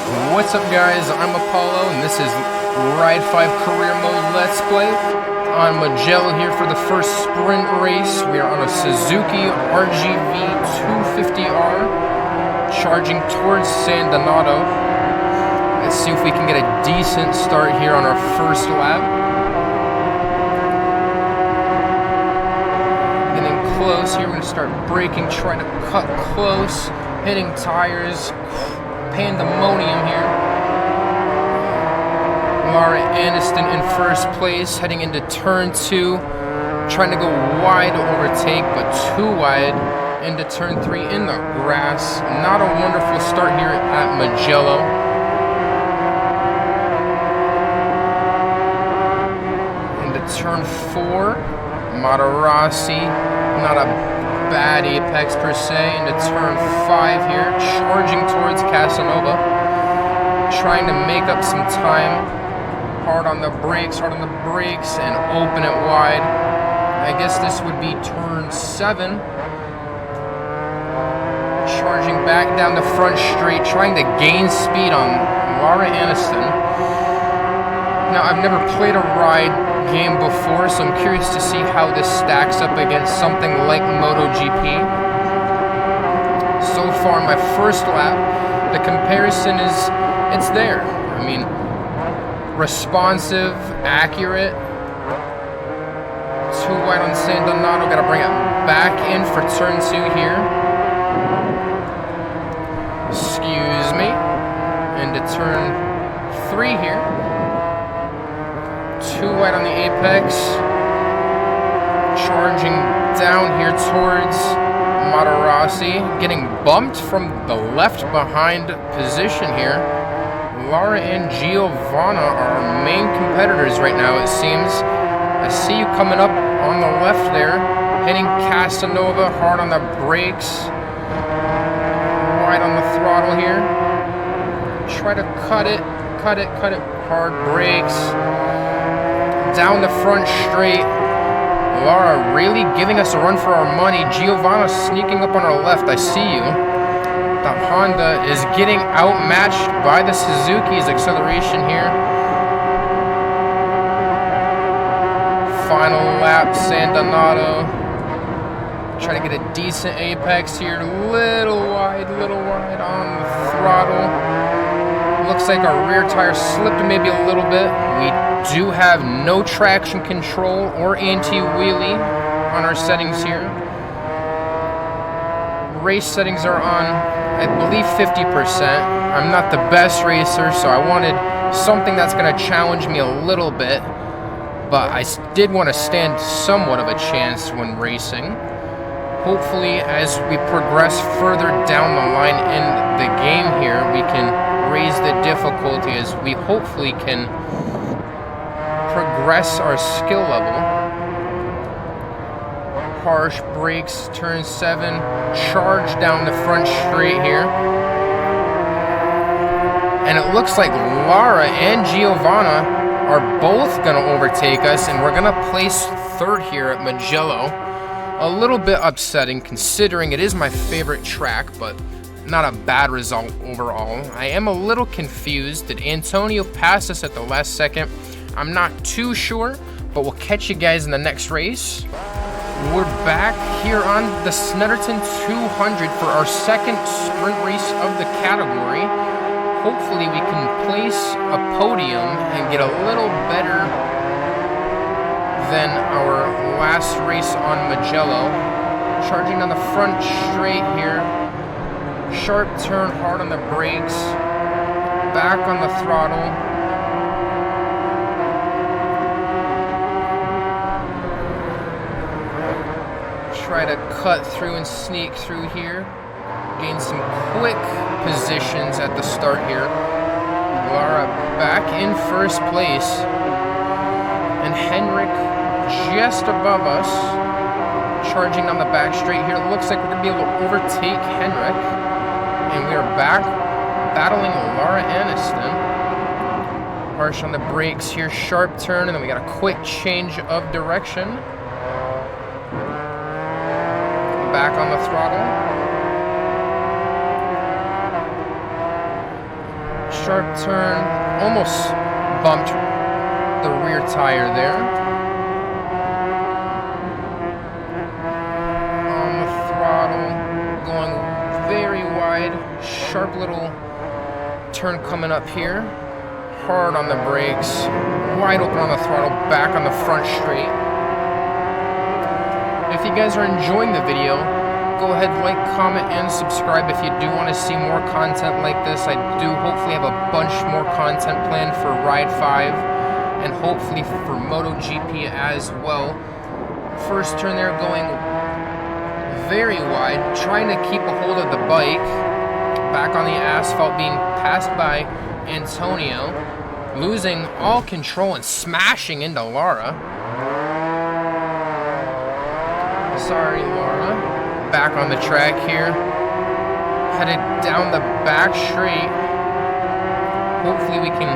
What's up guys, I'm Apollo and this is Ride 5 Career Mode Let's Play. I'm Magello here for the first sprint race. We are on a Suzuki RGV 250R charging towards San Donato. Let's see if we can get a decent start here on our first lap. Getting close here, we're going to start braking, trying to cut close, hitting tires. Pandemonium here. Lara Aniston in first place, heading into turn 2, trying to go wide to overtake, but too wide into turn 3 in the grass. Not a wonderful start here at Magello. Into turn 4, Materassi, not a bad apex per se. Into turn 5 here, charging towards Casanova, trying to make up some time. Hard on the brakes, and open it wide. I guess this would be turn 7. Charging back down the front straight, trying to gain speed on Lara Aniston. Now, I've never played a ride game before, so I'm curious to see how this stacks up against something like MotoGP. So far, my first lap, the comparison is, it's there. I mean, responsive, accurate. Too wide on San Donato, gotta bring it back in for turn 2 here. Excuse me. Into turn 3 here. Too wide on the apex. Charging down here towards Materassi. Getting bumped from the left behind position here. Lara and Giovanna are our main competitors right now, it seems. I see you coming up on the left there. Hitting Casanova hard on the brakes. Wide on the throttle here. Try to cut it. Hard brakes. Down the front straight. Lara really giving us a run for our money. Giovanna sneaking up on our left. I see you. The Honda is getting outmatched by the Suzuki's acceleration here. Final lap, San Donato. Try to get a decent apex here. Little wide on the throttle. Looks like our rear tire slipped maybe a little bit. We do have no traction control or anti-wheelie on our settings here. Race settings are on, I believe, 50%. I'm not the best racer, so I wanted something that's going to challenge me a little bit, but I did want to stand somewhat of a chance when racing. Hopefully, as we progress further down the line in the game here, we can raise the difficulty as we hopefully can progress our skill level. Harsh brakes, turn 7, charge down the front straight here. And it looks like Lara and Giovanna are both going to overtake us, and we're going to place 3rd here at Magello. A little bit upsetting considering it is my favorite track, but not a bad result overall. I am a little confused. Did Antonio pass us at the last second? I'm not too sure, but we'll catch you guys in the next race. We're back here on the Snetterton 200 for our second sprint race of the category. Hopefully we can place a podium and get a little better than our last race on Magello. Charging on the front straight here. Sharp turn, hard on the brakes. Back on the throttle. Try to cut through and sneak through here. Gain some quick positions at the start here. Lara back in first place. And Henrik just above us. Charging on the back straight here. It looks like we're going to be able to overtake Henrik. And we are back battling Lara Aniston. Harsh on the brakes here. Sharp turn. And then we got a quick change of direction. Back on the throttle. sharp turn, almost bumped the rear tire there. On the throttle, going very wide, sharp little turn coming up here. Hard on the brakes, wide open on the throttle, back on the front straight. If you guys are enjoying the video, go ahead, like, comment, and subscribe if you do want to see more content like this. I do hopefully have a bunch more content planned for Ride 5 and hopefully for MotoGP as well. First turn there, going very wide, trying to keep a hold of the bike. Back on the asphalt, being passed by Antonio, losing all control and smashing into Lara. Sorry, Lara. Back on the track here, headed down the back straight. Hopefully we can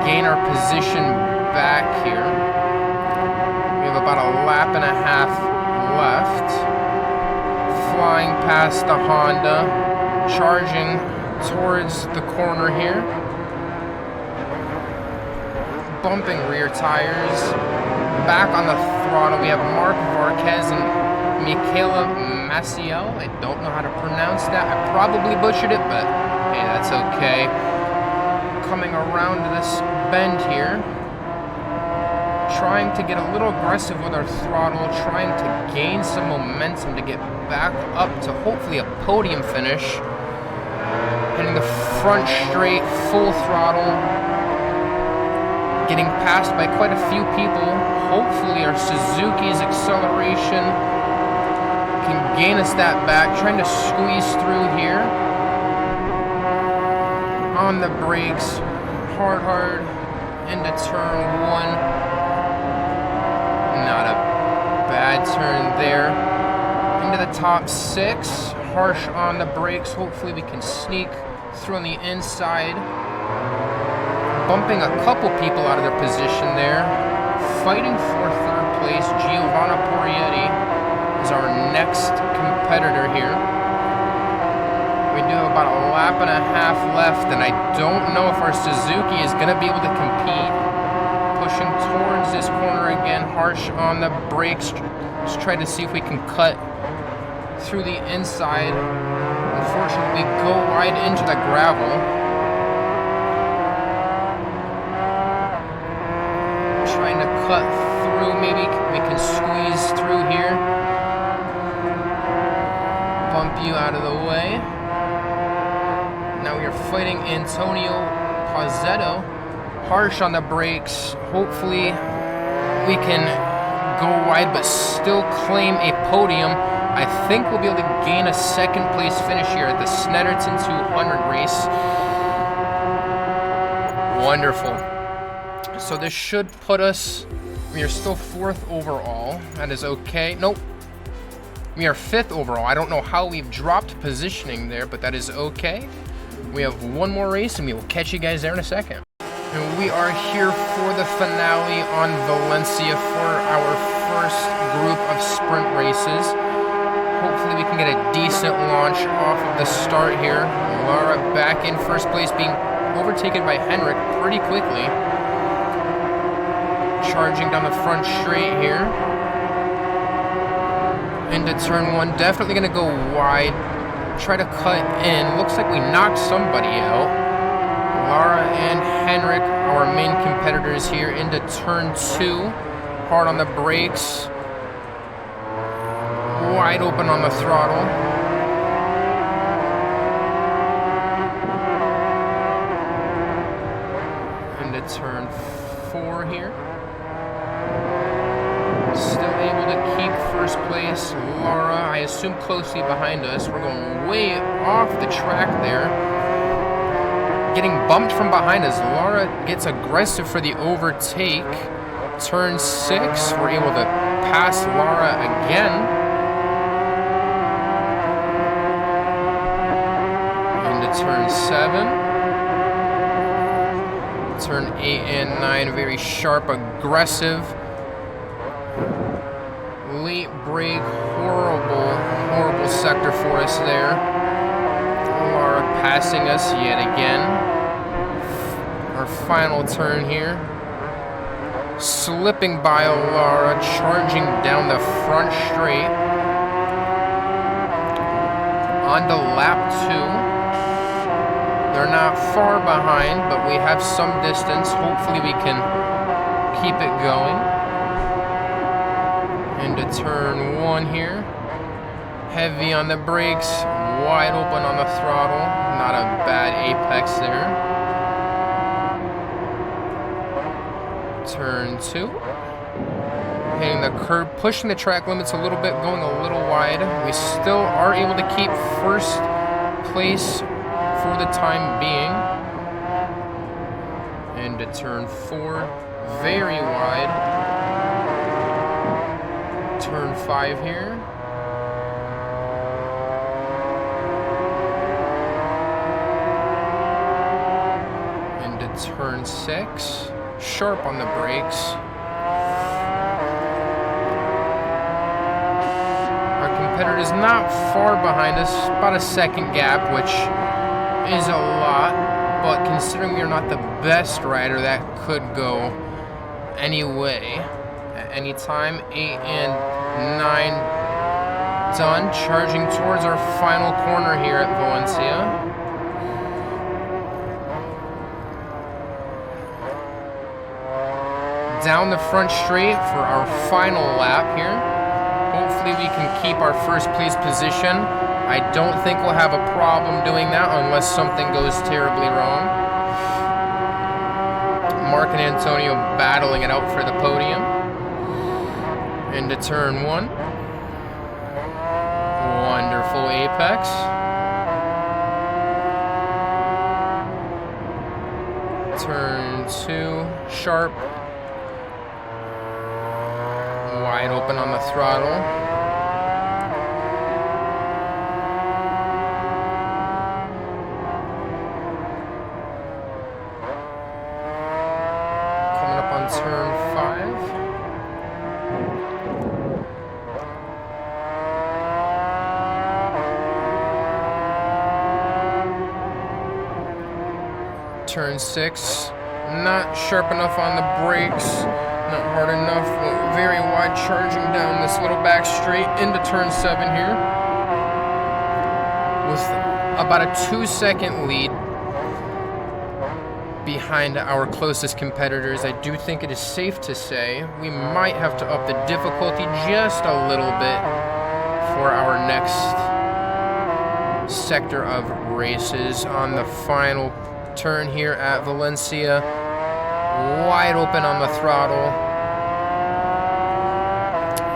gain our position back here. We have about a lap and a half left. Flying past the Honda, charging towards the corner here. Bumping rear tires. Back on the throttle, we have Mark Marquez and Michaela Maciel. I don't know how to pronounce that. I probably butchered it, but hey, that's okay. Coming around this bend here. Trying to get a little aggressive with our throttle. Trying to gain some momentum to get back up to hopefully a podium finish. Hitting the front straight, full throttle. Getting passed by quite a few people. Hopefully our Suzuki's acceleration can gain us that back. Trying to squeeze through here. On the brakes. Hard into turn 1. Not a bad turn there. Into the top 6. Harsh on the brakes. Hopefully we can sneak through on the inside. Bumping a couple people out of their position there. Fighting for third place, Giovanna Porietti is our next competitor here. We do have about a lap and a half left, and I don't know if our Suzuki is going to be able to compete. Pushing towards this corner again, harsh on the brakes. Just try to see if we can cut through the inside. Unfortunately, go wide into the gravel. Trying to cut through, maybe we can squeeze through here. Bump you out of the way. Now we are fighting Antonio Pozzetto. Harsh on the brakes. Hopefully we can go wide but still claim a podium. I think we'll be able to gain a second place finish here at the Snetterton 200 race. Wonderful. So this should put us, we are still 4th overall. That is okay. Nope. We are 5th overall. I don't know how we've dropped positioning there, but that is okay. We have one more race and we will catch you guys there in a second. And we are here for the finale on Valencia for our first group of sprint races. Hopefully we can get a decent launch off of the start here. Lara back in first place, being overtaken by Henrik pretty quickly. Charging down the front straight here. Into turn 1, definitely going to go wide. Try to cut in. Looks like we knocked somebody out. Lara and Henrik, our main competitors here, into turn 2. Hard on the brakes. Wide open on the throttle. Into turn 4 here. Still able to keep first place. Lara, I assume, closely behind us. We're going way off the track there. Getting bumped from behind us. Lara gets aggressive for the overtake. Turn 6, we're able to pass Lara again. Into turn 7. Turn 8 and 9, very sharp, aggressive. Late break, horrible sector for us there. Lara passing us yet again. our final turn here. Slipping by Lara, charging down the front straight. On to lap 2. They're not far behind, but we have some distance. Hopefully we can keep it going. Into turn 1 here. Heavy on the brakes, wide open on the throttle. Not a bad apex there. Turn 2. Hitting the curb, pushing the track limits a little bit, going a little wide. We still are able to keep first place for the time being. Into turn 4. Very wide. Turn 5 here. Into turn 6. Sharp on the brakes. Our competitor is not far behind us, about a second gap, which is a lot, but considering we are not the best rider, that could go any way at any time. 8 and 9 done, charging towards our final corner here at Valencia. Down the front straight for our final lap here. Hopefully we can keep our first place position. I don't think we'll have a problem doing that unless something goes terribly wrong. Mark and Antonio battling it out for the podium. Into turn 1. Wonderful apex. Turn 2, sharp. Wide open on the throttle. Coming up on turn 5. Turn 6. Not sharp enough on the brakes. Not hard enough. Very wide, charging down this little back straight into turn 7 here. With about a 2-second lead behind our closest competitors, I do think it is safe to say we might have to up the difficulty just a little bit for our next sector of races on the final turn here at Valencia. Wide open on the throttle.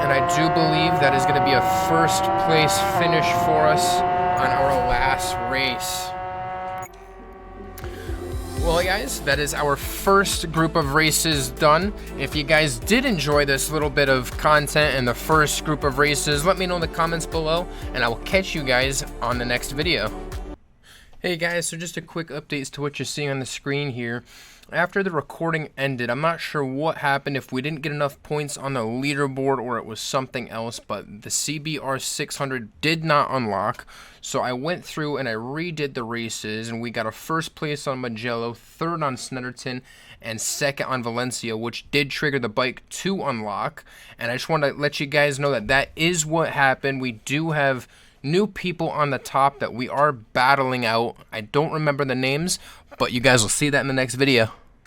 And I do believe that is going to be a first place finish for us on our last race. Well, guys, that is our first group of races done. If you guys did enjoy this little bit of content in the first group of races, let me know in the comments below, and I will catch you guys on the next video. Hey guys, so just a quick update to what you're seeing on the screen here. After the recording ended, I'm not sure what happened, if we didn't get enough points on the leaderboard or it was something else, but the CBR 600 did not unlock. So I went through and I redid the races, and we got a first place on Mugello, third on Snetterton, and second on Valencia, which did trigger the bike to unlock. And I just wanted to let you guys know that that is what happened. We do have new people on the top that we are battling out. I don't remember the names, but you guys will see that in the next video.